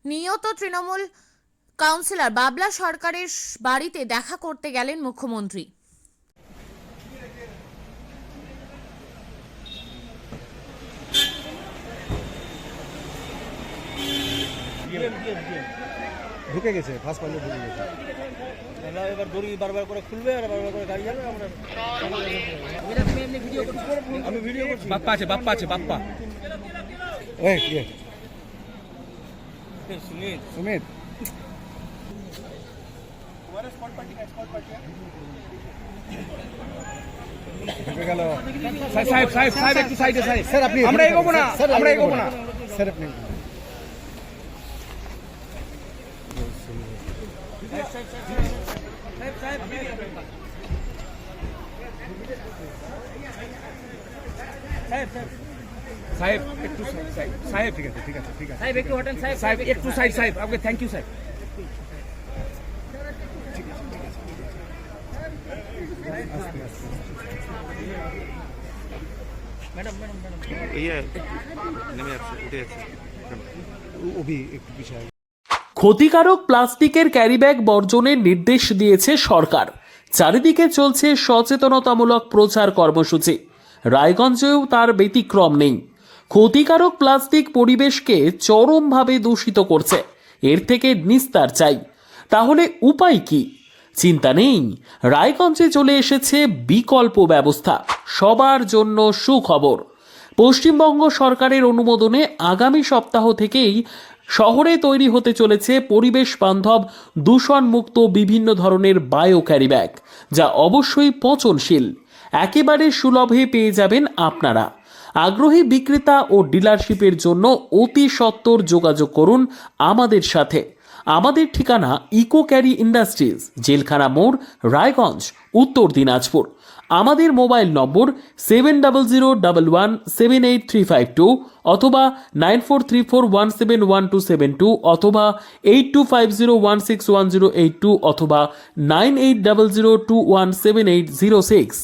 নিহত তৃণমূল কাউন্সিলর বাবলা সরকারের বাড়িতে দেখা করতে গেলেন মুখ্যমন্ত্রী। ঢুকে গেছে, ফার্স্ট পাইলে ঢুকে গেছে। আমরা এবার দড়ি বারবার করে খুলবে আর বারবার করে গাড়ি যাবে। আমরা আমি ভিডিও করছি। বাপ্পা আছে, বাপ্পা আছে, বাপ্পা। এই কে? সুমিত সুমিত। तुम्हारे स्पॉट पार्टी का स्पॉट पार्टी है। ঢুকে গেল। সাহেব সাহেব সাহেব একটু সাইডে সাহেব। স্যার আপনি আমরা এগোবো না, আমরা এগোবো না। স্যার আপনি সাহেব একটু সাইড সাহেব। ঠিক আছে, ঠিক আছে, ঠিক আছে। সাহেব একটু হটেন সাহেব। সাহেব একটু সাইড সাহেব। ওকে থ্যাংক ইউ সাহেব। ম্যাডাম ম্যাডাম ম্যাডাম নেমে যাচ্ছে, উঠে যাচ্ছে। ওবি একটু পিছায়। ক্ষতিকারক প্লাস্টিকের ক্যারিব্যাগ বর্জনের নির্দেশ দিয়েছে সরকার। চারিদিকে চলছে সচেতনতামূলক প্রচার কর্মসূচি। রায়গঞ্জেও তার ব্যতিক্রম নেই। ক্ষতিকারক প্লাস্টিক পরিবেশকে চরমভাবে দূষিত করছে। এর থেকে নিস্তার চাই। তাহলে উপায় কি? চিন্তা নেই, রায়গঞ্জে চলে এসেছে বিকল্প ব্যবস্থা। সবার জন্য সুখবর। পশ্চিমবঙ্গ সরকারের অনুমোদনে আগামী সপ্তাহ থেকেই শহরে তৈরি হতে চলেছে পরিবেশ বান্ধব দূষণমুক্ত বিভিন্ন ধরনের বায়ো ক্যারিব্যাগ, যা অবশ্যই পচনশীল। একেবারে সুলভে পেয়ে যাবেন আপনারা। আগ্রহী বিক্রেতা ও ডিলারশিপের জন্য অতি সত্বর যোগাযোগ করুন আমাদের সাথে। আমাদের ঠিকানা ইকো ক্যারি ইন্ডাস্ট্রিজ, জেলখানা মোড়, রায়গঞ্জ, উত্তর দিনাজপুর। আমাদের মোবাইল নম্বর 7001178352 অথবা 9434171272 অথবা 8250161082 অথবা 9800217806।